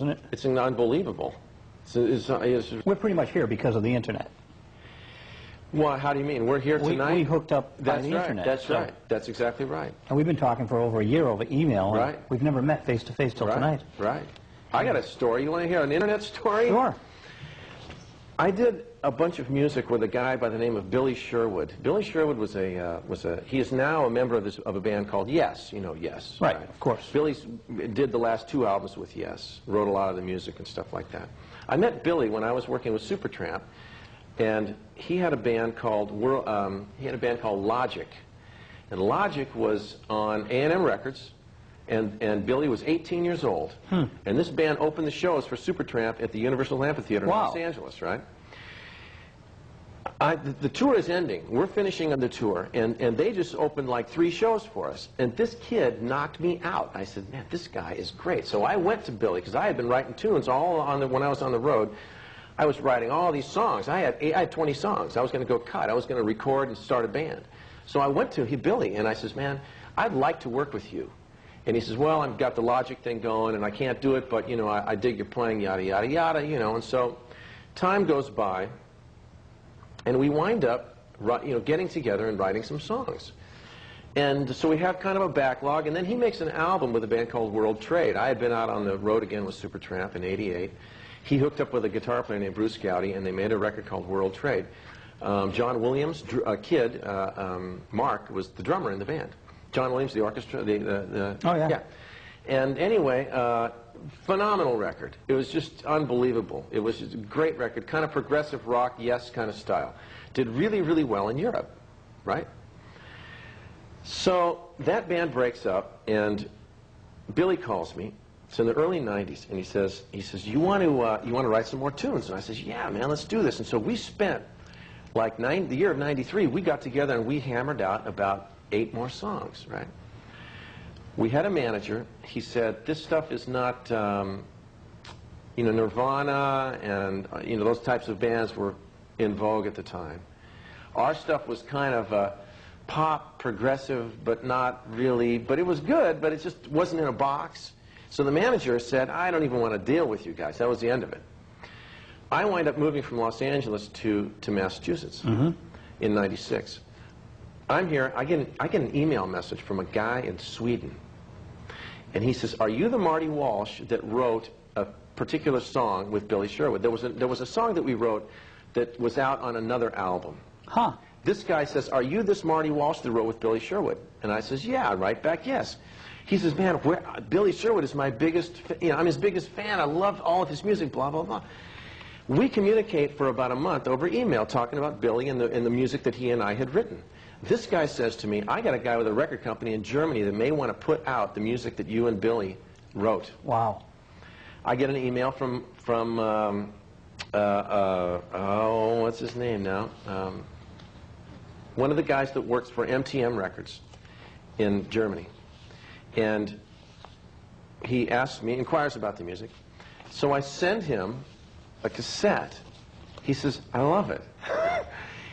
isn't it? It's unbelievable. We're pretty much here because of the internet. Well, how do you mean? We're here tonight? We hooked up by the internet. That's right. That's exactly right. And we've been talking for over a year over email. Right. And we've never met face to face till tonight. Right. I got a story. You want to hear an internet story? Sure. I did a bunch of music with a guy by the name of Billy Sherwood. Billy Sherwood he is now a member of a band called Yes. You know Yes. Right, of course. Billy did the last 2 albums with Yes, wrote a lot of the music and stuff like that. I met Billy when I was working with Supertramp, and he had a band called Logic, and Logic was on A&M Records, and Billy was 18 years old, and this band opened the shows for Supertramp at the Universal Amphitheater in Los Angeles, right? The tour is ending. We're finishing on the tour, and they just opened like 3 shows for us. And this kid knocked me out. I said, man, this guy is great. So I went to Billy, because I had been writing tunes when I was on the road. I was writing all these songs. I had 20 songs. I was going to go cut. I was going to record and start a band. So I went to Billy, and I says, man, I'd like to work with you. And he says, well, I've got the Logic thing going, and I can't do it, but, you know, I dig your playing, yada, yada, yada, you know. And so time goes by, and we wind up, you know, getting together and writing some songs. And so we have kind of a backlog, and then he makes an album with a band called World Trade. I had been out on the road again with Supertramp in '88. He hooked up with a guitar player named Bruce Gowdy, and they made a record called World Trade. John Williams, Mark, was the drummer in the band. John Williams, the orchestra, oh, yeah. And anyway, phenomenal record. It was just unbelievable. It was just a great record, kind of progressive rock, Yes kind of style. Did really, really well in Europe, right? So that band breaks up, and Billy calls me. It's in the early '90s, and he says, you want to write some more tunes? And I says, yeah, man, let's do this. And so we spent like the year of '93. We got together and we hammered out about 8 more songs, right? We had a manager. He said, this stuff is not, you know, Nirvana and, you know, those types of bands were in vogue at the time. Our stuff was kind of pop, progressive, but not really, but it was good, but it just wasn't in a box. So the manager said, I don't even want to deal with you guys. That was the end of it. I wind up moving from Los Angeles to Massachusetts in '96. I'm here, I get an email message from a guy in Sweden. And he says, are you the Marty Walsh that wrote a particular song with Billy Sherwood? There was a song that we wrote that was out on another album. Huh. This guy says, are you this Marty Walsh that wrote with Billy Sherwood? And I says, yeah. I write back, yes. He says, man, Billy Sherwood is my biggest, you know, I'm his biggest fan. I love all of his music, blah, blah, blah. We communicate for about a month over email talking about Billy and the music that he and I had written. This guy says to me, I got a guy with a record company in Germany that may want to put out the music that you and Billy wrote. Wow. I get an email from what's his name now? One of the guys that works for MTM Records in Germany. And he asks me, inquires about the music. So I send him a cassette. He says, I love it.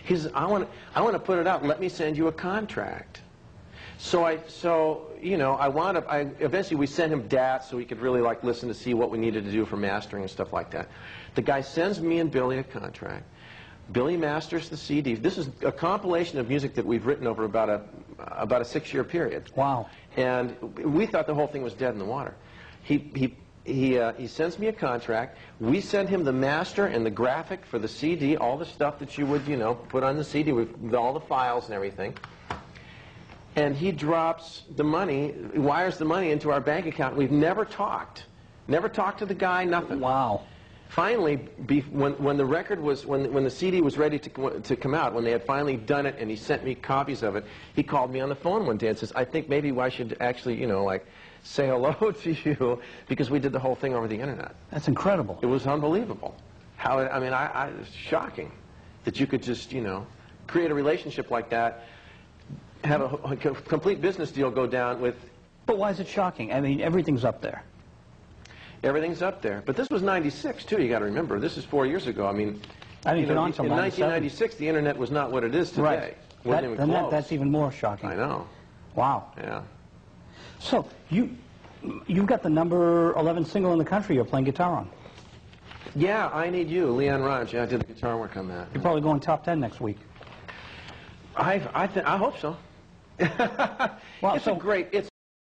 He says, I want to put it out. Let me send you a contract. So you know, eventually we sent him DAT so he could really like listen to see what we needed to do for mastering and stuff like that. The guy sends me and Billy a contract. Billy masters the CD. This is a compilation of music that we've written over about a 6-year period. Wow. And we thought the whole thing was dead in the water. He sends me a contract. We send him the master and the graphic for the CD, all the stuff that you would, you know, put on the CD with all the files and everything. And he drops the money, wires the money into our bank account. We've never talked to the guy, nothing. Wow. Finally, when the record was, when the CD was ready to come out, when they had finally done it and he sent me copies of it, he called me on the phone one day and says, I think maybe I should actually, you know, like, say hello to you, because we did the whole thing over the internet. That's incredible. It was unbelievable. How, I mean, it's shocking that you could just, you know, create a relationship like that, have a complete business deal go down with... But why is it shocking? I mean, everything's up there. Everything's up there. But this was '96, too, you got to remember. This is 4 years ago. I mean, you know, in 1996, the internet was not what it is today. Right. That's even more shocking. I know. Wow. Yeah. So, you You've got the number 11 single in the country you're playing guitar on. Yeah, I Need You, Leon Raj. Yeah, I did the guitar work on that. You're probably going top 10 next week. I hope so. Well, It's a great.